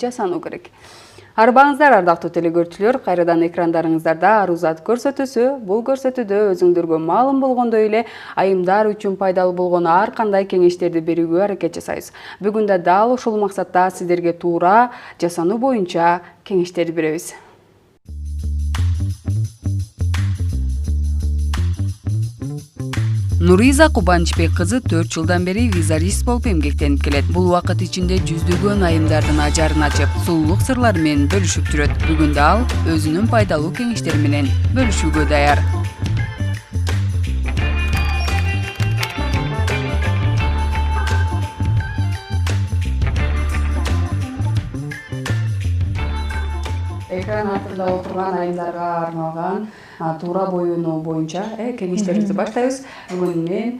жасануу керек. Арбаңыздар, ардактуу телекөрүүчүлөр, кайрадан экрандарыңыздарда аруу зат көрсөтүүсү. Бул көрсөтүүдө өзүңдөргө маалым болгондой эле айымдар үчүн пайдалуу болгон ар кандай кеңештерди берүүгө аракет жасайбыз. Бүгүн да дал ушул максатта сиздерге туура жасануу боюнча кеңештерди беребиз. Нуриза Кубанычбек кызы 4 жылдан бери визарист болуп эмгектенип келет. Бул убакыт ичинде жүздөгөн айымдардын ажарын ачып, сулуулук сырлары менен бөлүшүп жүрөт. Бүгүн да ал өзүнүн пайдалуу кеңештери менен бөлүшүүгө даяр. Экран артында отурган айымдарга арналган туура боюнуу боюнча кеңештерибизди баштайбыз. Бүгүн мен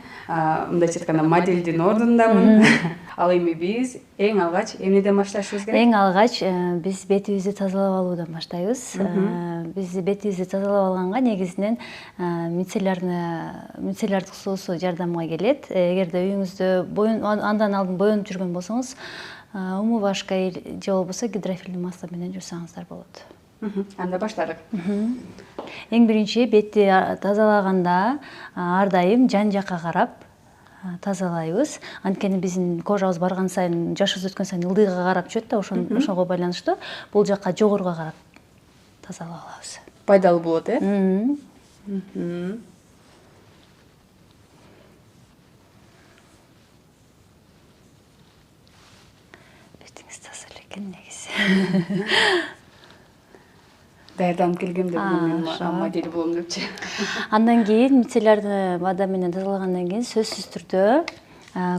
мындайча айтканда моделдин ордундамын. Ал эми биз эң алгач эмнеден башташыбыз керек? Эң алгач биз бетибизди тазалап алуудан баштайбыз. Биз бетибизди тазалап алганга негизинен мицеллярдык суусу жардамга келет. Эгерде үйүңүздө андан алдын боенуп жүргөн болсоңуз, умывашка же болбосо гидрофилдүү масло менен жуусаңыздар болот. Анда баштадык. Эң биринчи бетти тазалаганда ар дайым жан жакка карап тазалайбыз. Анткени биздин кожабыз барган сайын, жашыбыз өткөн сайын ылдыйга карап жүрөт да, ошого байланыштуу бул жакка жогоруга карап тазалап алабыз. Пайдалуу болот, Бетиңиз таза экен негизи. Даярданып келгемде бүгүн мен модель болом депчи. Андан кийин мицеллярдуу вода менен тазалагандан кийин сөзсүз түрдө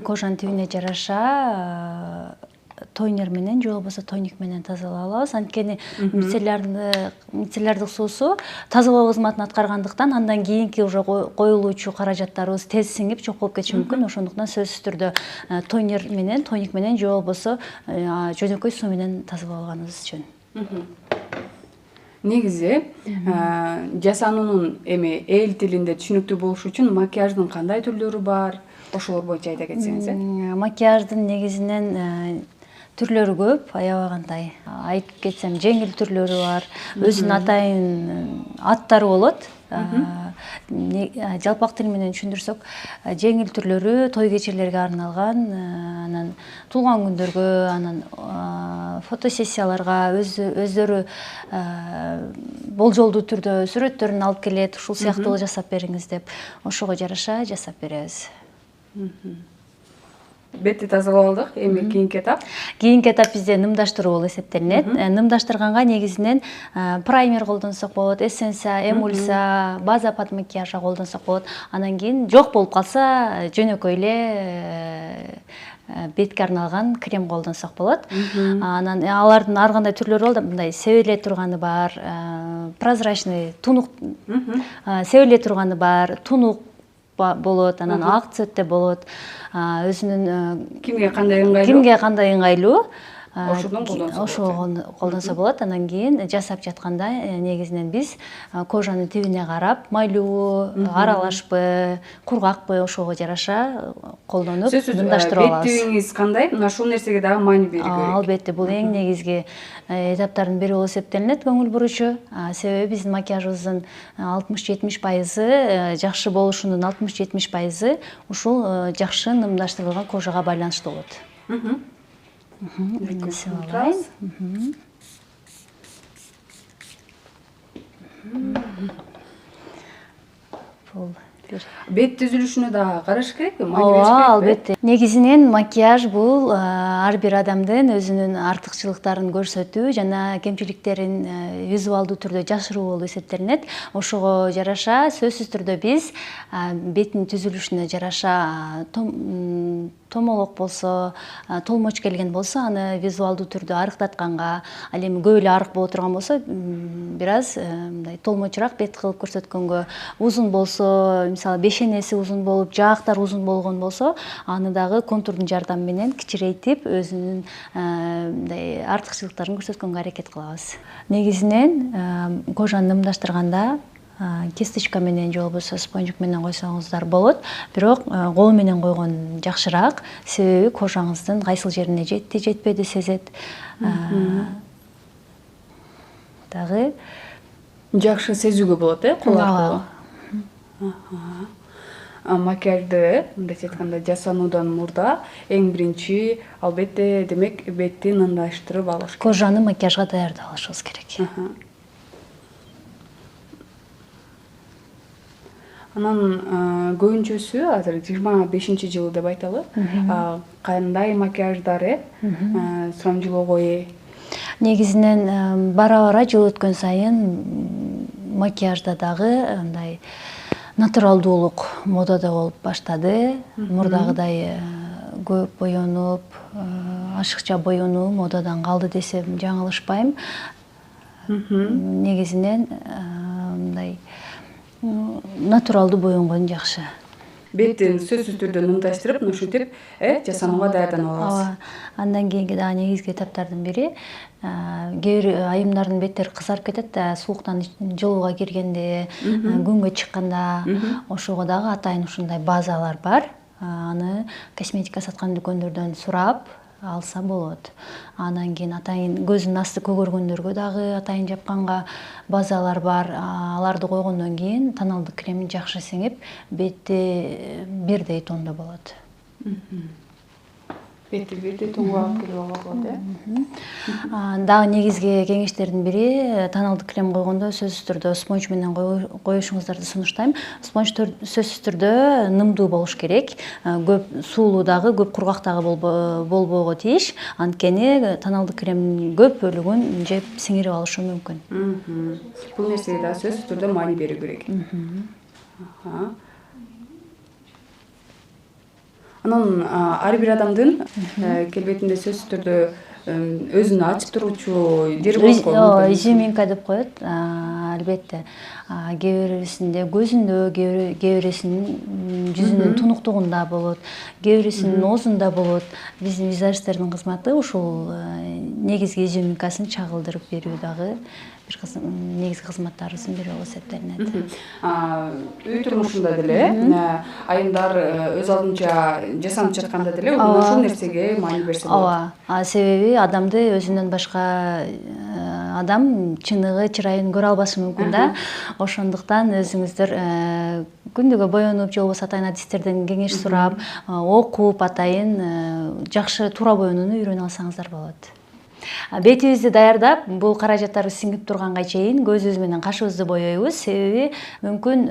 кожанын тибине жараша тонер менен же болбосо тоник менен тазалап алабыз. Анткени мицеллярдык суусу тазалоо кызматын аткаргандыктан андан кийинки уже коюлуучу каражаттарыбыз тез сиңип жок болуп кетиши мүмкүн. Ошондуктан сөзсүз түрдө тонер менен, тоник менен же болбосо жөнөкөй суу менен тазалап алганыбыз жөн. Негизи жасануунун эл тилинде түшүнүктүү болушу үчүн макияждын кандай түрлөрү бар? Ошолор боюнча айта кетсеңиз. Макияждын негизинен түрлөрү көп, аябагандай. Айтып кетсем, жеңил түрлөрү бар, өзүнүн атайын аттары болот. Жалпак тил менен түшүндүрсөк, жеңил түрлөрү той кечелерге арналган, анан туулган күндөргө, анан фотосессияларга өздөрү болжолдуу түрдө сүрөттөрүн алып келет, ушул сыяктуу жасап бериңиз деп, ошого жараша жасап беребиз. Бетти тазалап алдык, эми кийинки этап? Кийинки этап бизде нымдаштыруу болуп эсептелинет. Нымдаштырганга негизинен праймер колдонсок болот, эссенция, эмульсия, база под макияжа колдонсок болот. Анан кийин жок болуп калса, жөнөкөй эле бетке арналган крем колдонсок болот. Анан алардын ар кандай түрлөрү болот. Мындай себеле турганы бар, прозрачный, тунук себеле турганы бар, тунук болот, анан ак цветте болот. Өзүнүн кимге кандай ыңгайлуу ошодон колдонсо болот. Анан кийин жасап жатканда негизинен биз кожанын тибине карап, майлуу, аралашпы, кургакпы, ошого жараша колдонуп нымдаштырып алабыз. Бет тибиңиз кандай? Мына ушул нерсеге дагы маани берүү керек. Албетте, бул эң негизги этаптардын бири болуп эсептелинет, көңүл буручу. Себеби биздин макияжыбыздын 60-70% жакшы болушунун 60-70% ушул жакшы нымдаштырылган кожага байланыштуу болот. Бет түзүлүшүнө да караш керекпи? Албетте. Негизинен макияж бул ар бир адамдын өзүнүн артыкчылыктарын көрсөтүү жана кемчиликтерин визуалдуу түрдө жашыруу болуп эсептелинет. Ошого жараша сөзсүз түрдө биз беттин түзүлүшүнө жараша томолок болсо, толмоч келген болсо, аны визуалдуу түрдө арыктатканга, ал эми көп эле арык боло турган болсо, бир аз мындай толмочураак бет кылып көрсөткөнгө, узун болсо, мисалы бешенеси узун болуп, жаактар узун болгон болсо, аны дагы контурдун жардамы менен кичирейтип, өзүнүн мындай артыкчылыктарын көрсөткөнгө аракет кылабыз. Негизинен кожаны нымдаштырганда кисточка менен же болбосо спонжик менен койсоңуздар болот. Бирок кол менен койгон жакшыраак, себеби кожаңыздын кайсыл жерине жетти, жетпеди сезет. Дагы жакшы сезүүгө болот, кол аркылуу. Макияжды мындайча айтканда жасануудан мурда эң биринчи албетте демек бетти нымдаштырып алыш керек. кожаны макияжга даярдап алышыбыз керек. Анан көбүнчөсү азыр 25-жылы деп айталы. Кандай макияждар сурамжылоого? Негизинен бара-бара жыл өткөн сайын макияжда дагы андай натуралдуулук модада болуп баштады. Мурдагыдай көп боенуп, ашыкча боенуу модадан калды десем жаңылышпайм. Негизинен мындай натуралдуу боенгон жакшы. Беттин сөзсүз түрдө нымдаштырып, ушинтип, жасанууга даярданып алабыз. Андан кийинки дагы негизги этаптардын бири кээ бир айымдардын беттери кызарып кетет да, сууктан жылууга киргенде, күнгө чыкканда, ошого дагы атайын ушундай базалар бар. Аны косметика саткан дүкөндөрдөн сурап алса болот. Андан кийин атайын көзүнүн асты көгөргөндөргө дагы атайын жапканга базалар бар. Аларды койгондон кийин тоналдык крем жакшы сиңип, бетти бирдей тондо болот. Бетти бирдей тонго алып келип алып болот, Дагы негизги кеңештердин бири, тоналдык крем койгондо сөзсүз түрдө спонж менен коюшуңуздарды сунуштайм. Спонж сөзсүз түрдө нымдуу болуш керек. Көп суулуу дагы, көп кургак дагы болбого тийиш. Анткени тоналдык кремдин көп бөлүгүн жеп сиңирип алышы мүмкүн. Бул нерсеге да сөзсүз түрдө маани берүү керек. Анан ар бир адамдын келбетинде сөзсүз түрдө өзүн ачып туруучу жери болуп калат. Изюминка деп коет, албетте. Кээ бирисинде көзүндө, кээ бирисинин жүзүнүн тунуктугунда болот, кээ бирисинин оозунда болот. Биздин визажисттердин кызматы ушул негизги изюминкасын чагылдырып берүү дагы бир негизги кызматтарыбыздын бири болуп эсептелинет. Үй турмушунда деле айымдар өз алдынча жасанып жатканда деле ушул нерсеге маани берсе болот. Себеби адамды өзүнөн башка адам чыныгы, чырайын көрө албашы мүмкүн да. Ошондуктан өзүңүздөр күндүгө боенуп же болбосо атайын адистерден кеңеш сурап, окуп атайын жакшы туура боенууну үйрөнүп алсаңыздар болот. Бетибизди даярдап, бул каражаттарыбыз сиңип турганга чейин көзүбүз менен кашыбызды боейбуз. Себеби мүмкүн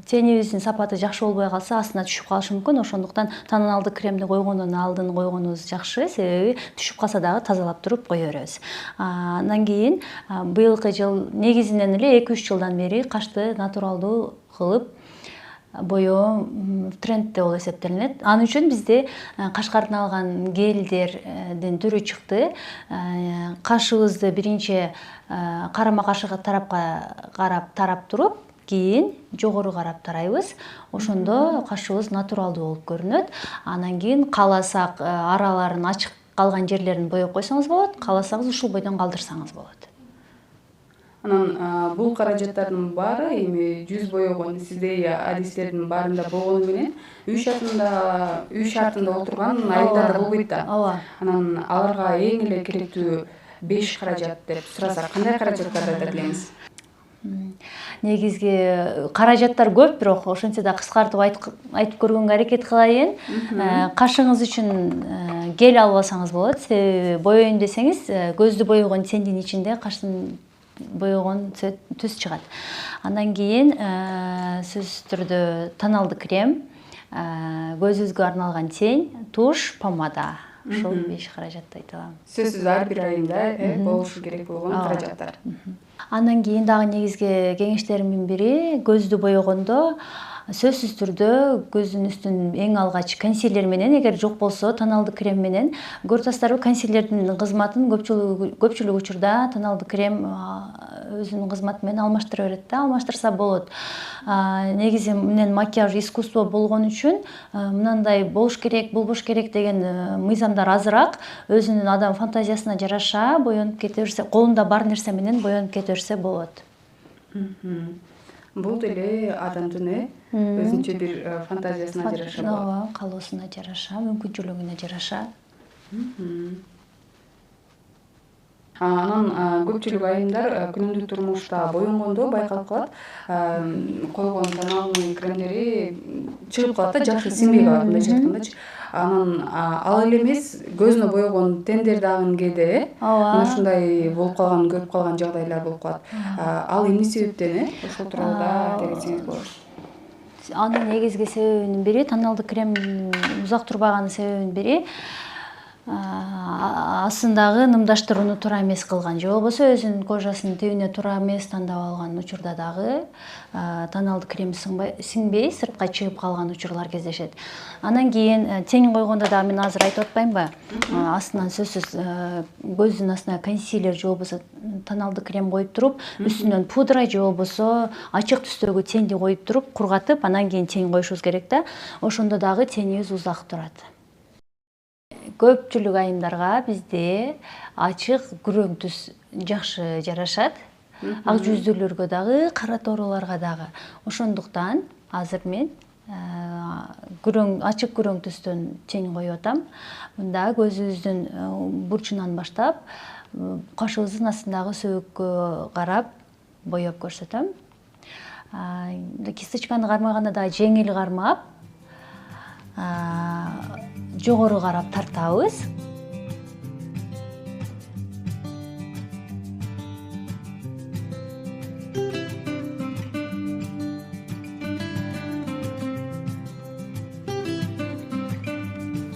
тенибиздин сапаты жакшы болбой калса, астына түшүп калышы мүмкүн. Ошондуктан тоналдык кремди койгондон алдын койгонубуз жакшы. Себеби түшүп калса дагы тазалап туруп кое беребиз. Андан кийин быйылкы жыл негизинен эле 2-3 жылдан бери кашты натуралдуу кылып боёо трендте болуп эсептелинет. Ал үчүн бизде Кашкардан алган гелдердин түрү чыкты. Кашыбызды биринчи карама каршы тарапка карап тарап туруп, кийин жогору карап тарайбыз. Ошондо кашыбыз натуралдуу болуп көрүнөт. Анан кийин кааласак араларын ачык калган жерлерин боеп койсоңуз болот, кааласаңыз ушул бойдон калдырсаңыз болот. Анан бул каражаттардын баары эми жүз боегон сиздей адистердин баарында болгону менен үй шартында отурган айымдар да болбойт да. Анан аларга эң эле керектүү 5 каражат деп сурасак, кандай каражаттарды айта элеңиз? Негизги каражаттар көп, бирок ошентсе да кыскартып айтып көргөнгө аракет кылайын. Кашыңыз үчүн гель алып алсаңыз болот. Себеби боейн десеңиз, көздү боегон тендин ичинде каштын боегон түс чыгат. Андан кийин сөзсүз түрдө тоналдык крем, көзүбүзгө арналган тень, туш, помада. Ушул 5 каражатты айта алам. Сөзсүз ар бир айымда болушу керек болгон каражаттар. Андан кийин дагы негизги кеңештеримдин бири, көздү боегондо сөзсүз түрдө көздүн үстүн эң алгач консилер менен, эгер жок болсо тоналдык крем менен көрүп консилердин кызматын көпчүлүк учурда тоналдык крем өзүнүн кызматы менен алмаштыра берет да, алмаштырса болот. Негизи менен макияж искусство болгон үчүн мындай болуш керек, болбош керек деген мыйзамдар азыраак, өзүнүн адам фантазиясына жараша боенуп кете берсе, колунда бар нерсе менен боенуп кете берсе болот. Бул деле адамдын өзүнчө бир фантазиясына жараша болот. ооба, каалоосуна жараша, мүмкүнчүлүгүнө жараша. Анан көпчүлүк айымдар күнүмдүк турмушта боенгондо байкалып калат, койгон тоналдын кремдери чыгып калат да, жакшы сиңбей калат мындайча айткандачы. Анан ал эле эмес, көзүнө боегон тендер дагы кээде мына ушундай болуп калган, көрүп калган жагдайлар болуп калат. Ал эмне себептен, ошол тууралуу айта кетсеңиз болот. Анын негизги себебинин бири, тоналдык крем узак турбаганын себебинин бири астындагы нымдаштырууну туура эмес кылган, же болбосо өзүнүн кожасынын тибине туура эмес тандап алган учурда дагы тоналдык крем сиңбей сыртка чыгып калган учурлар кездешет. Анан кийин тең койгондо дагы мен азыр айтып атпаймынбы, астынан сөзсүз көздүн астына консилер же болбосо тоналдык крем коюп туруп, үстүнөн пудра же болбосо ачык түстөгү тенди коюп туруп, кургатып, анан кийин тень коюшубуз керек да. Ошондо дагы тенибиз узак турат. Көпчүлүк айымдарга бизде ачык күрөң түс жакшы жарашат. Ак жүздүүлөргө дагы, кара тооруларга дагы. Ошондуктан азыр мен ачык күрөң түстөн тень коюп атам. Мында көзүбүздүн бурчунан баштап, кашыбыздын астындагы сөбөккө карап боеп көрсөтөм. Кисточканы кармаганда дагы жеңил кармап, жогору карап тартабыз.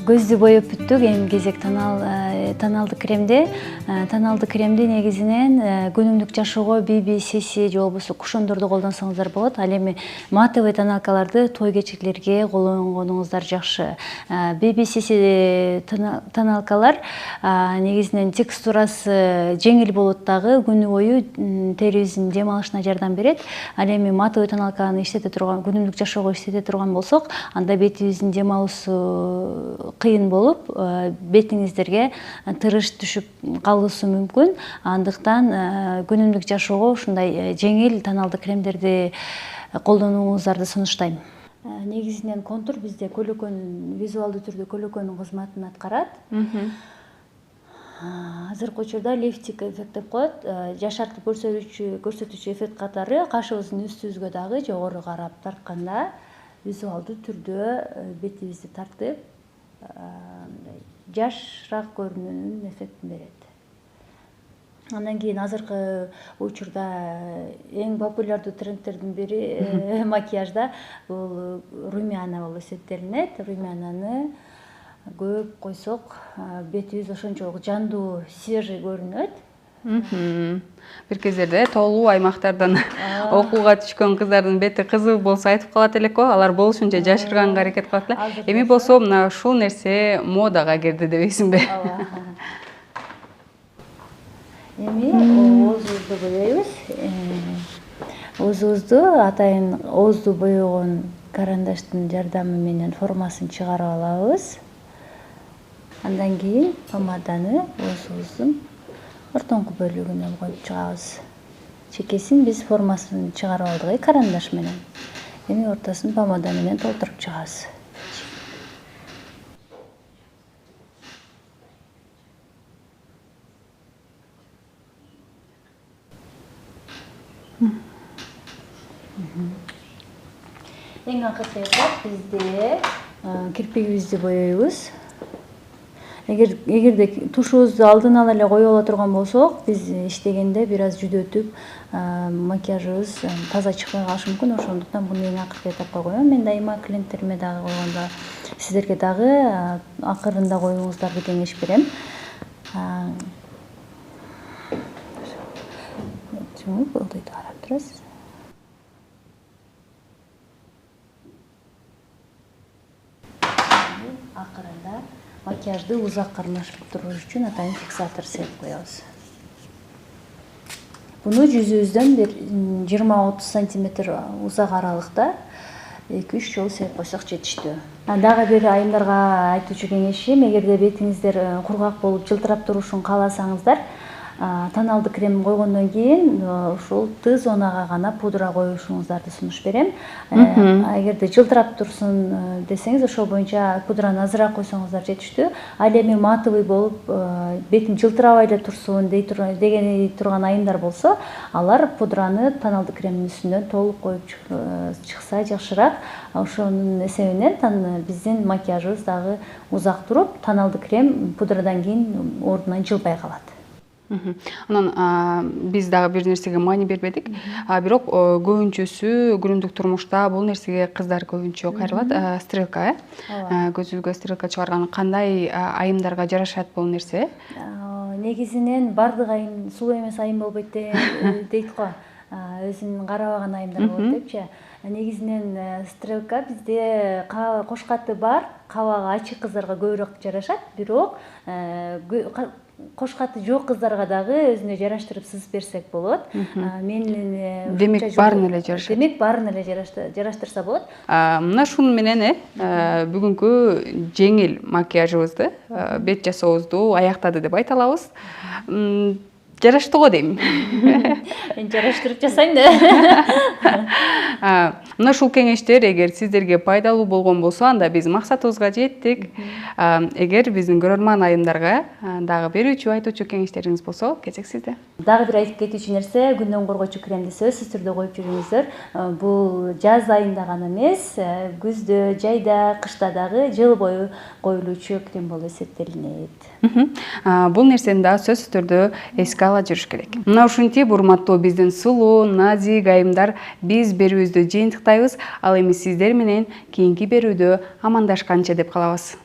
Көздү боеп бүттүк, эми кезек тоналдык кремде. Тоналдык кремди негизинен күнүмдүк жашоого BB-CC же болбосо кушондорду колдонсоңуздар болот. Ал эми матовый тоналкаларды той кечелерге колдонгонуңуздар жакшы. BB-CC тоналкалар негизинен текстурасы жеңил болот дагы, күнү бою терибиздин дем алышына жардам берет. Ал эми матовый тоналканы иштете турган, күнүмдүк жашоого иштете турган болсок, анда бетибиздин дем алуусу кыйын болуп, бетиңиздерге тырыш түшүп калышы мүмкүн. Андыктан күнүмдүк жашоого ушундай жеңил тоналдык кремдерди колдонууңуздарды сунуштайм. Негизинен контур бизде көлөкөнүн, визуалдуу түрдө көлөкөнүн кызматын аткарат. Азыркы учурда лифтик эффект деп коет. Жашартып көрсөтүүчү эффект катары кашыбыздын үстүбүзгө дагы жогору карап тартканда визуалдуу түрдө бетибизди тартып жашыраак көрүнүүнүн эффектин берет. Андан кийин азыркы учурда эң популярдуу трендтердин бири макияжда бул румяна болуп эсептелинет. Румянаны көп койсок, бетибиз ошончолук жандуу, свежий көрүнөт. Бир кездерде тоолуу аймактардан окууга түшкөн кыздардын бети кызыл болсо айтып калат элек го, алар болушунча жашырганга аракет кылат эле. Эми болсо мына ушул нерсе модага кирди дебейсиңби? Эми оозубузду боейбиз. Оозубузду атайын оозду боегон карандаштын жардамы менен формасын чыгарып алабыз. Андан кийин помаданы оозубуздун ортоңку бөлүгүнө коюп чыгабыз. Чекесин биз формасын чыгарып алдык карандаш менен. Эми ортосын помада менен толтуруп чыгабыз. Эң акыркы этап бизде кирпигибизди боейбиз. Эгерде тушубузду алдын ала эле коюп ала турган болсок, биз иштегенде бир аз жүдөтүп, макияжыбыз таза чыкпай калышы мүмкүн. Ошондуктан муну эң акыркы этапка коем. Мен дайыма клиенттериме дагы койгондо сиздерге дагы акырында коюңуздарды кеңеш берем. Ылдыйды карап турасыз. Акырында макияжды узак кармашып туруш үчүн атайын фиксатор сеп коебуз. Буну жүзүбүздөн бир 20-30 сантиметр узак аралыкта 2-3 жолу сеп койсок жетиштүү. Дагы бир айымдарга айтуучу кеңешим, эгерде бетиңиздер кургак болуп жылтырап турушун кааласаңыздар, тоналды крем койгондон кийин ушул тыз унага гана пудра коюшуңуздарды сунуш берем. Эгерде жылтырап турсун десеңиз, ошол боюнча пудраны азыраак койсоңуздар жетиштүү. Ал эми матовый болуп бетим жылтырабай эле турсун дегени турган айымдар болсо, алар пудраны тоналды кремдин үстүнөн толук коюп чыкса жакшыраак. Ошонун эсебинен биздин макияжыбыз дагы узак туруп, тоналды крем пудрадан кийин ордунан жылбай калат. Анан биз дагы бир нерсеге маани бербедик. Бирок көбүнчөсү күнүмдүк турмушта бул нерсеге кыздар көбүнчө кайрылат. Стрелка, көзүлгө стрелка чыгарган кандай айымдарга жарашат бул нерсе? Негизинен бардык айым сулуу эмес айым болбойт дейт го. Өзүн карабаган айымдар болот депчи. Негизинен стрелка бизде кош каты бар, кабагы ачык кыздарга көбүрөөк жарашат, бирок кош каты жок кыздарга дагы өзүнө жараштырып сызып берсек болот. Демек баарын эле жарашат. Демек баарын эле жараштырса болот. Мына шунун менен бүгүнкү жеңил макияжыбызды, бет жасообузду аяктады деп айта алабыз. Жарашты го дейм. Мен жараштырып жасайм да. Мына ушул кеңештер эгер сиздерге пайдалуу болгон болсо, анда биз максатыбызга жеттик. Эгер биздин көрөрман айымдарга дагы берүүчү, айтуучу кеңештериңиз болсо, кезек сизде. Дагы бир айтып кетүүчү нерсе, күндөн коргоочу кремди сөзсүз түрдө коюп жүрүңүздөр. Бул жаз айында гана эмес, күздө, жайда, кышта дагы жыл бою коюлуучу крем болуп эсептелинет. Бул нерсени дагы сөзсүз түрдө эске ала жүрүш керек. Мына ушинтип урматтуу биздин сулуу, назик айымдар, биз берүүбүздү жыйынтыктайбыз. Ал эми сиздер менен кийинки берүүдө амандашканча деп калабыз.